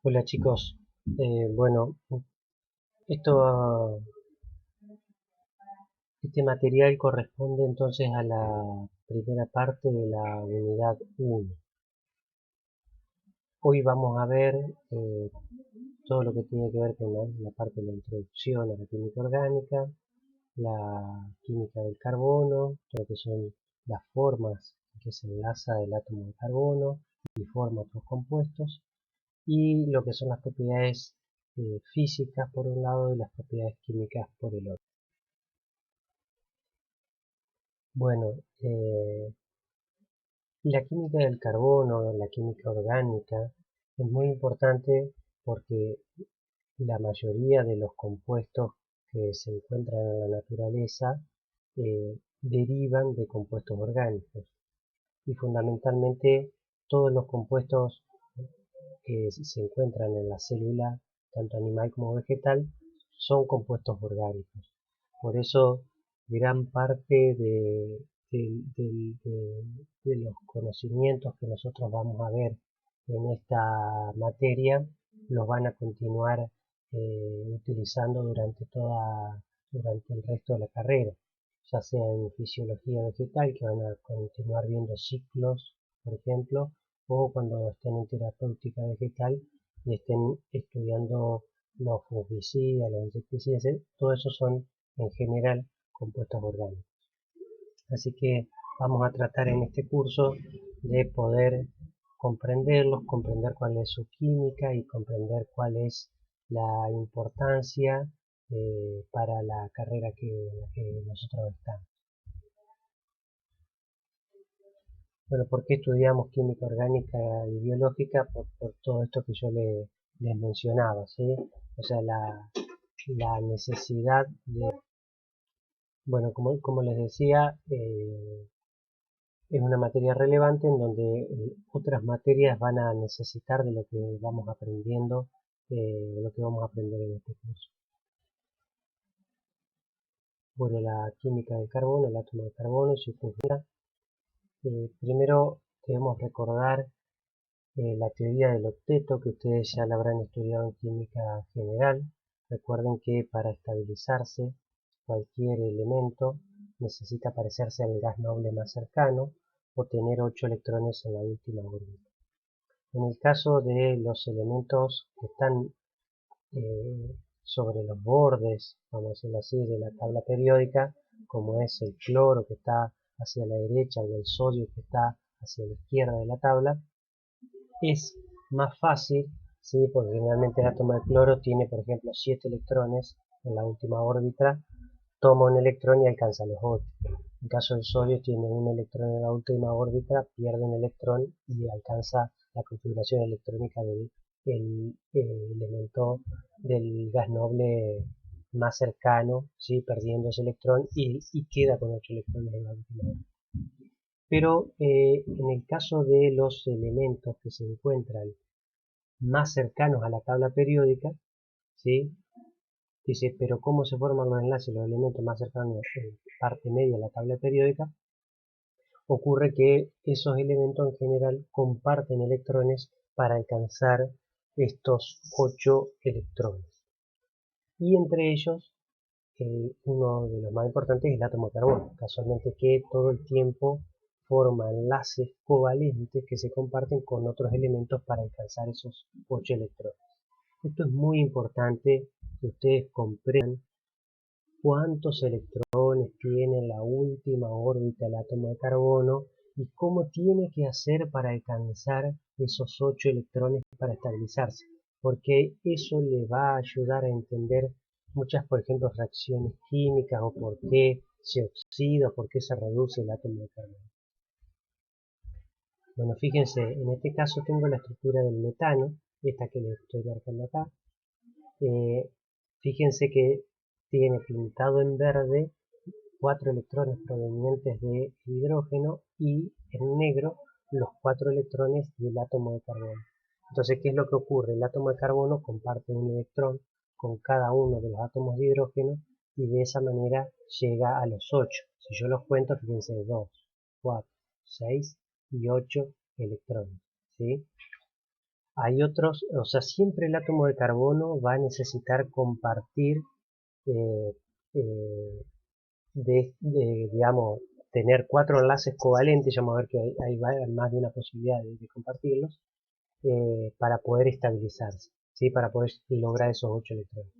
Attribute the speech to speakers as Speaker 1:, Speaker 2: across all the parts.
Speaker 1: Hola chicos, bueno, esto, este material corresponde entonces a la primera parte de la unidad 1. Hoy vamos a ver todo lo que tiene que ver con la parte de la introducción a la química orgánica, la química del carbono, todo lo que son las formas en que se enlaza el átomo de carbono y forma otros compuestos, y lo que son las propiedades físicas por un lado y las propiedades químicas por el otro. Bueno, la química del carbono, la química orgánica, es muy importante porque la mayoría de los compuestos que se encuentran en la naturaleza derivan de compuestos orgánicos y fundamentalmente todos los compuestos que se encuentran en la célula, tanto animal como vegetal, son compuestos orgánicos. Por eso, gran parte de los conocimientos que nosotros vamos a ver en esta materia los van a continuar utilizando durante el resto de la carrera, ya sea en fisiología vegetal, que van a continuar viendo ciclos, por ejemplo, o cuando estén en terapéutica vegetal y estén estudiando los fungicidas, los insecticidas, todo eso son en general compuestos orgánicos. Así que vamos a tratar en este curso de poder comprenderlos, comprender cuál es su química y comprender cuál es la importancia para la carrera en la que nosotros estamos. Bueno, ¿por qué estudiamos química orgánica y biológica? Por todo esto que yo les mencionaba, ¿sí? O sea, la necesidad de, bueno, como les decía, es una materia relevante en donde otras materias van a necesitar de lo que vamos aprendiendo, lo que vamos a aprender en este curso. Bueno, la química del carbono, el átomo de carbono y su función. Primero debemos recordar la teoría del octeto, que ustedes ya la habrán estudiado en química general. Recuerden que para estabilizarse cualquier elemento necesita parecerse al gas noble más cercano o tener 8 electrones en la última órbita. En el caso de los elementos que están sobre los bordes, vamos a decirlo así, de la tabla periódica, como es el cloro que está hacia la derecha o el sodio que está hacia la izquierda de la tabla, es más fácil, ¿sí? Porque generalmente el átomo de cloro tiene, por ejemplo, 7 electrones en la última órbita, toma un electrón y alcanza los 8. En el caso del sodio tiene un electrón en la última órbita, pierde un electrón y alcanza la configuración electrónica del elemento del gas noble más cercano, ¿sí? Perdiendo ese electrón y queda con 8 electrones en la última órbita. Pero en el caso de los elementos que se encuentran más cercanos a la tabla periódica, ¿sí? Dice, pero ¿cómo se forman los enlaces, los elementos más cercanos en parte media de la tabla periódica? Ocurre que esos elementos en general comparten electrones para alcanzar estos 8 electrones. Y entre ellos, uno de los más importantes es el átomo de carbono, casualmente que todo el tiempo forma enlaces covalentes que se comparten con otros elementos para alcanzar esos 8 electrones. Esto es muy importante que ustedes comprendan cuántos electrones tiene en la última órbita el átomo de carbono y cómo tiene que hacer para alcanzar esos 8 electrones para estabilizarse, porque eso le va a ayudar a entender muchas, por ejemplo, reacciones químicas o por qué se oxida o por qué se reduce el átomo de carbono. Bueno, fíjense, en este caso tengo la estructura del metano, esta que les estoy marcando acá. Fíjense que tiene pintado en verde 4 electrones provenientes de hidrógeno y en negro los 4 electrones del átomo de carbono. Entonces, ¿qué es lo que ocurre? El átomo de carbono comparte un electrón con cada uno de los átomos de hidrógeno y de esa manera llega a los 8. Si yo los cuento, fíjense, 2, 4, 6 y 8 electrones, ¿sí? Hay otros, o sea, siempre el átomo de carbono va a necesitar compartir, eh, eh, digamos, tener 4 enlaces covalentes, ya vamos a ver que hay más de una posibilidad de compartirlos, para poder estabilizarse, ¿sí? Para poder lograr esos 8 electrones.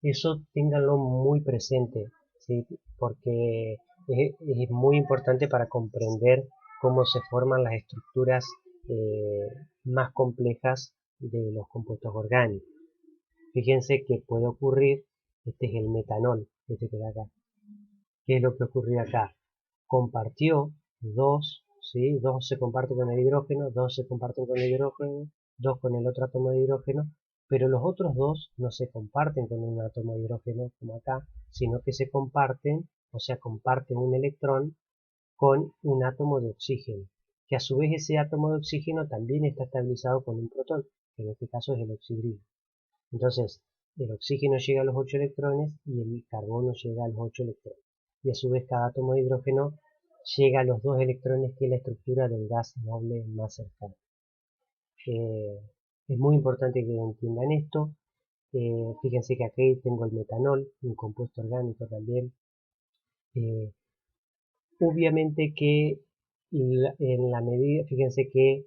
Speaker 1: Eso ténganlo muy presente, ¿sí? Porque es muy importante para comprender cómo se forman las estructuras más complejas de los compuestos orgánicos. Fíjense que puede ocurrir, este es el metanol, este que da acá. ¿Qué es lo que ocurrió acá? Compartió dos, ¿sí? Dos se comparten con el hidrógeno, dos se comparten con el hidrógeno, dos con el otro átomo de hidrógeno, pero los otros dos no se comparten con un átomo de hidrógeno como acá, sino que se comparten, o sea, comparten un electrón con un átomo de oxígeno, que a su vez ese átomo de oxígeno también está estabilizado con un protón, que en este caso es el oxidrilo. Entonces, el oxígeno llega a los 8 electrones y el carbono llega a los 8 electrones. Y a su vez cada átomo de hidrógeno llega a los 2 electrones, que es la estructura del gas noble más cercano. Es muy importante que entiendan esto. Fíjense que aquí tengo el metanol, un compuesto orgánico también. Eh, Obviamente que en la medida, fíjense que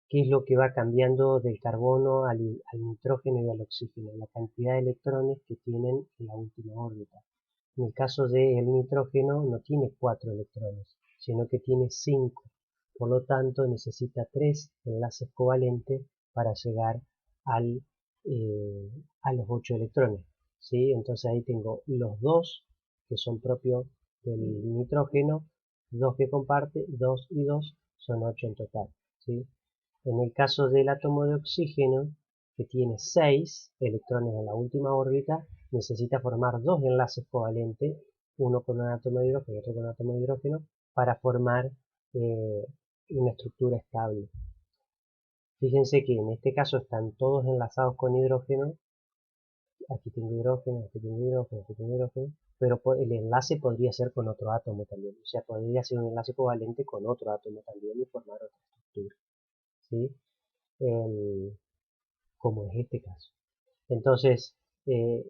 Speaker 1: qué es lo que va cambiando del carbono al nitrógeno y al oxígeno, la cantidad de electrones que tienen en la última órbita. En el caso del nitrógeno no tiene 4 electrones, sino que tiene 5. Por lo tanto, necesita 3 enlaces covalentes para llegar al, eh, a los 8 electrones. ¿Sí? Entonces ahí tengo los 2 que son propios del nitrógeno, 2 que comparte, 2 y 2 son 8 en total. ¿Sí? En el caso del átomo de oxígeno, que tiene 6 electrones en la última órbita, necesita formar 2 enlaces covalentes, uno con un átomo de hidrógeno y otro con un átomo de hidrógeno, para formar eh, una estructura estable. Fíjense que en este caso están todos enlazados con hidrógeno. Aquí tengo hidrógeno, aquí tengo hidrógeno, aquí tengo hidrógeno, pero el enlace podría ser con otro átomo también. O sea, podría ser un enlace covalente con otro átomo también y formar otra estructura, ¿sí? Como es este caso. Entonces, eh,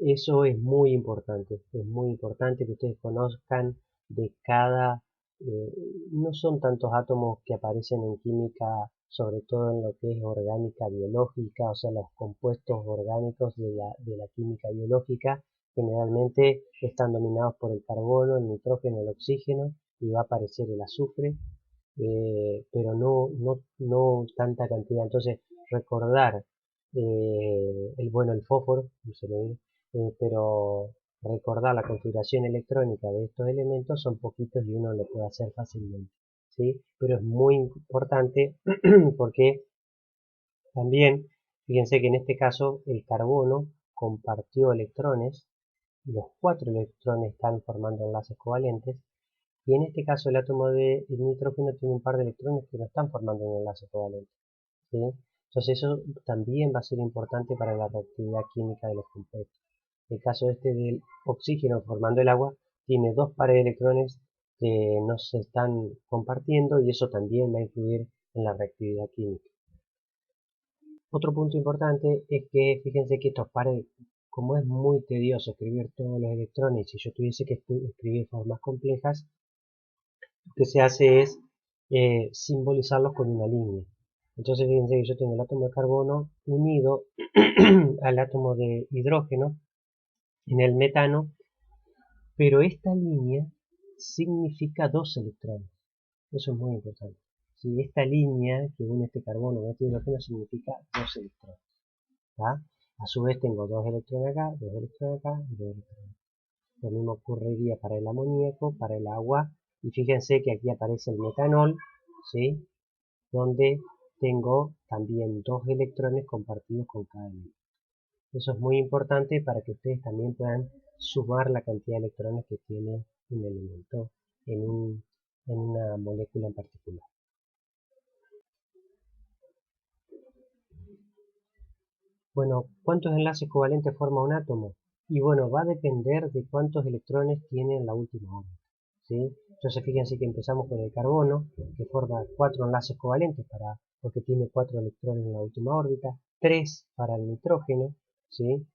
Speaker 1: eso es muy importante que ustedes conozcan de cada, eh, no son tantos átomos que aparecen en química, sobre todo en lo que es orgánica biológica, o sea, los compuestos orgánicos de la química biológica, generalmente están dominados por el carbono, el nitrógeno, el oxígeno, y va a aparecer el azufre, pero no tanta cantidad. Entonces, recordar bueno, el fósforo, no se me viene, pero recordar la configuración electrónica de estos elementos son poquitos y uno lo puede hacer fácilmente, ¿sí? Pero es muy importante porque también, fíjense que en este caso el carbono compartió electrones, los 4 electrones están formando enlaces covalentes, y en este caso el átomo de nitrógeno tiene un par de electrones que no están formando un enlace covalente, ¿sí? Entonces eso también va a ser importante para la reactividad química de los compuestos. El caso este del oxígeno formando el agua tiene 2 pares de electrones que no se están compartiendo y eso también va a influir en la reactividad química. Otro punto importante es que fíjense que estos pares, como es muy tedioso escribir todos los electrones, si yo tuviese que escribir formas complejas, lo que se hace es simbolizarlos con una línea. Entonces fíjense que yo tengo el átomo de carbono unido al átomo de hidrógeno en el metano, pero esta línea significa 2 electrones. Eso es muy importante. Si esta línea que une este carbono con este hidrógeno significa 2 electrones. ¿Tá? A su vez tengo 2 electrones acá, 2 electrones acá y 2 electrones. Lo mismo ocurriría para el amoníaco, para el agua, y fíjense que aquí aparece el metanol, ¿sí? Donde tengo también 2 electrones compartidos con cada elemento. Eso es muy importante para que ustedes también puedan sumar la cantidad de electrones que tiene un elemento en una molécula en particular. Bueno, ¿cuántos enlaces covalentes forma un átomo? Y bueno, va a depender de cuántos electrones tiene en la última órbita, ¿sí? Entonces fíjense que empezamos con el carbono, que forma 4 enlaces covalentes para porque tiene 4 electrones en la última órbita, 3 para el nitrógeno, ¿sí?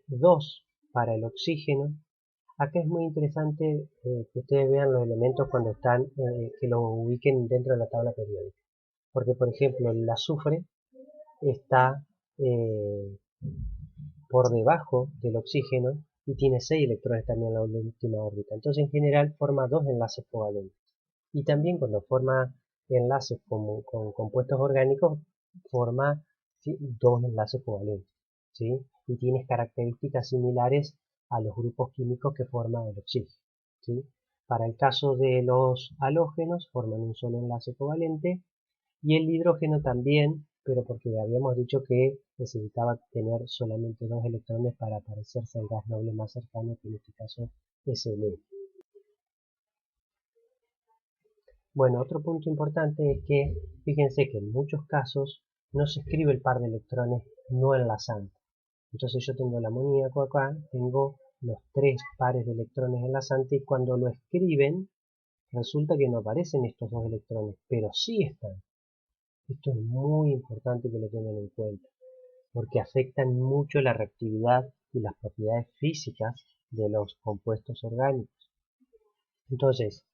Speaker 1: 2 para el oxígeno. Acá es muy interesante que ustedes vean los elementos cuando están, que los ubiquen dentro de la tabla periódica. Porque, por ejemplo, el azufre está por debajo del oxígeno y tiene 6 electrones también en la última órbita. Entonces, en general, forma 2 enlaces covalentes. Y también cuando forma enlaces con compuestos orgánicos, forma 2 enlaces covalentes, ¿sí? Y tiene características similares a los grupos químicos que forma el oxígeno, ¿sí? Para el caso de los halógenos, forman un solo enlace covalente, y el hidrógeno también, pero porque habíamos dicho que necesitaba tener solamente 2 electrones para parecerse al gas noble más cercano, que en este caso es el helio. Bueno, otro punto importante es que fíjense que en muchos casos no se escribe el par de electrones no enlazantes. Entonces yo tengo el amoníaco acá, tengo los 3 pares de electrones enlazantes y cuando lo escriben resulta que no aparecen estos 2 electrones, pero sí están. Esto es muy importante que lo tengan en cuenta, porque afectan mucho la reactividad y las propiedades físicas de los compuestos orgánicos. Entonces,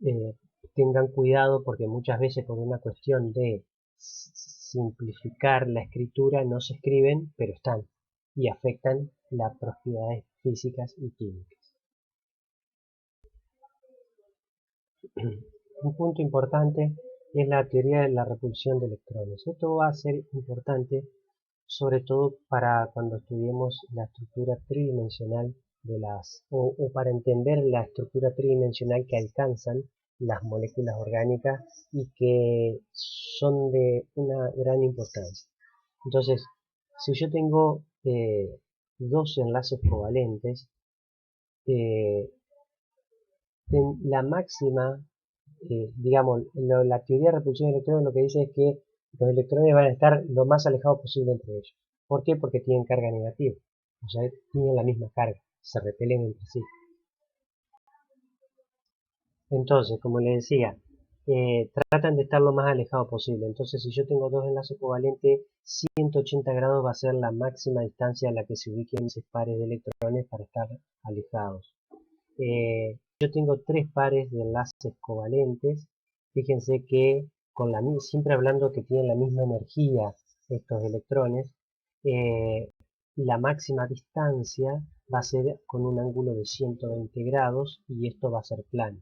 Speaker 1: eh, tengan cuidado porque muchas veces por una cuestión de simplificar la escritura no se escriben, pero están y afectan las propiedades físicas y químicas. Un punto importante es la teoría de la repulsión de electrones. Esto va a ser importante sobre todo para cuando estudiemos la estructura tridimensional de o para entender la estructura tridimensional que alcanzan las moléculas orgánicas y que son de una gran importancia. Entonces, si yo tengo 2 enlaces covalentes, eh, la máxima, digamos, la teoría de repulsión de electrones lo que dice es que los electrones van a estar lo más alejados posible entre ellos. ¿Por qué? Porque tienen carga negativa. O sea, tienen la misma carga, se repelen entre sí. Entonces, como les decía, tratan de estar lo más alejado posible. Entonces, si yo tengo 2 enlaces covalentes, 180 grados va a ser la máxima distancia a la que se ubiquen esos pares de electrones para estar alejados. Yo tengo 3 pares de enlaces covalentes. Fíjense que siempre hablando que tienen la misma energía estos electrones, la máxima distancia va a ser con un ángulo de 120 grados y esto va a ser plano.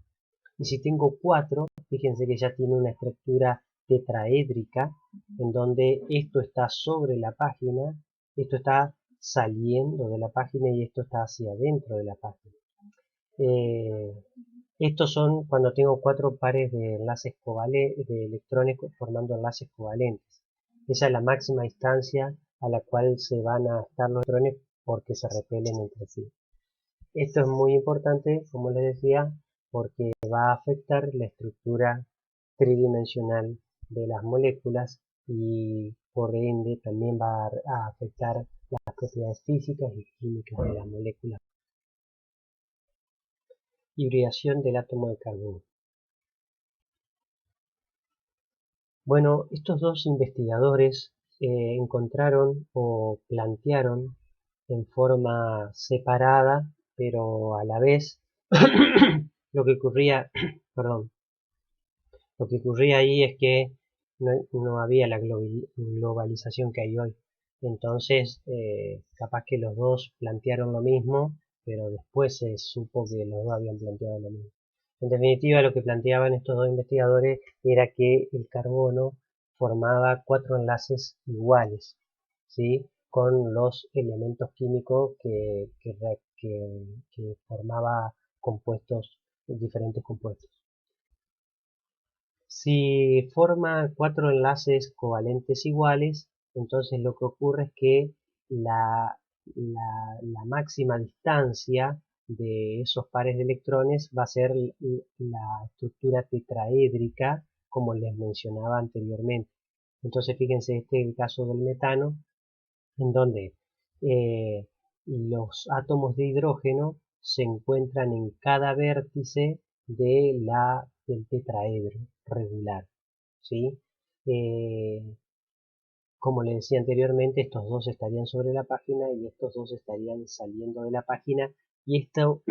Speaker 1: Y si tengo 4, fíjense que ya tiene una estructura tetraédrica en donde esto está sobre la página, esto está saliendo de la página y esto está hacia adentro de la página. Estos son cuando tengo 4 pares de enlaces covalentes, de electrones formando enlaces covalentes. Esa es la máxima distancia a la cual se van a estar los electrones porque se repelen entre sí. Esto es muy importante, como les decía, porque va a afectar la estructura tridimensional de las moléculas y por ende también va a afectar las propiedades físicas y químicas de las moléculas. Hibridación del átomo de carbono. Bueno, estos dos investigadores encontraron o plantearon en forma separada, pero a la vez, lo que ocurría, perdón, lo que ocurría ahí es que no había la globalización que hay hoy. Entonces, capaz que los dos plantearon lo mismo, pero después se supo que los dos habían planteado lo mismo. En definitiva, lo que planteaban estos dos investigadores era que el carbono formaba 4 enlaces iguales, ¿sí? Con los elementos químicos que formaba compuestos, diferentes compuestos. Si forma 4 enlaces covalentes iguales, entonces lo que ocurre es que la máxima distancia de esos pares de electrones va a ser la estructura tetraédrica, como les mencionaba anteriormente. Entonces fíjense, este es el caso del metano, en donde eh, los átomos de hidrógeno se encuentran en cada vértice del tetraedro regular. ¿sí? Eh, Como le decía anteriormente, estos dos estarían sobre la página y estos dos estarían saliendo de la página. Y esto,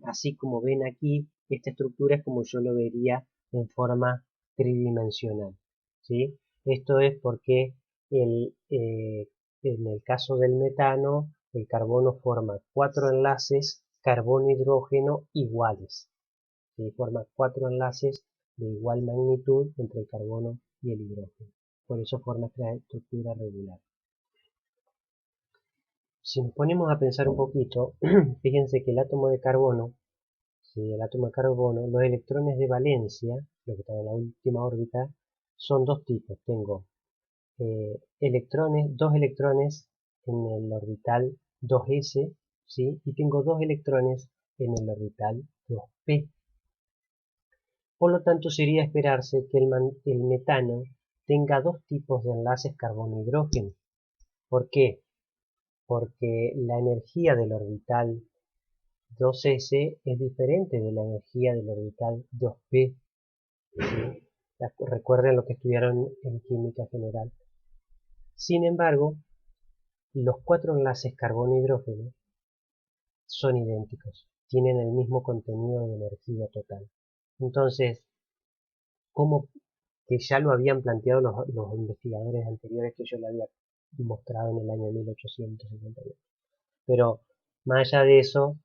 Speaker 1: así como ven aquí, esta estructura es como yo lo vería en forma tridimensional, ¿sí? Esto es porque en el caso del metano, el carbono forma 4 enlaces carbono-hidrógeno iguales, ¿sí? Forma 4 enlaces de igual magnitud entre el carbono y el hidrógeno. Por eso forma esta estructura regular. Si nos ponemos a pensar un poquito, fíjense que el átomo de carbono, ¿sí? El átomo de carbono, los electrones de valencia, los que están en la última órbita, son dos tipos. Tengo dos electrones en el orbital 2s, ¿sí? Y tengo dos electrones en el orbital 2p. Por lo tanto, sería esperarse que el metano tenga dos tipos de enlaces carbono-hidrógeno. ¿Por qué? Porque la energía del orbital 2s es diferente de la energía del orbital 2p. ¿Sí? Recuerden lo que estudiaron en química general. Sin embargo, los cuatro enlaces carbono-hidrógeno son idénticos, tienen el mismo contenido de energía total. Entonces, como que ya lo habían planteado los investigadores anteriores que yo le había mostrado en el año 1858. Pero más allá de eso,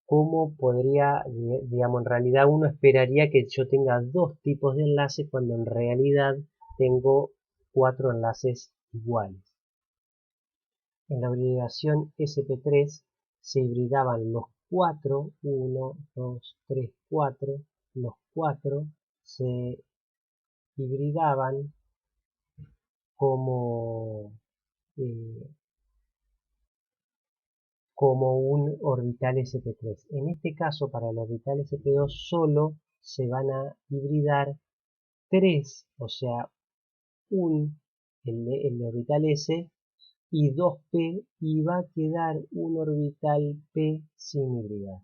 Speaker 1: ¿cómo podría, digamos, en realidad uno esperaría que yo tenga dos tipos de enlaces cuando en realidad tengo cuatro enlaces iguales? En la hibridación sp3 se hibridaban los cuatro, 1, 2, 3, 4, los cuatro se hibridaban como, eh, como un orbital sp3. En este caso, para el orbital sp2 solo se van a hibridar 3, o sea, el orbital s y 2p, y va a quedar un orbital p sin hibridar.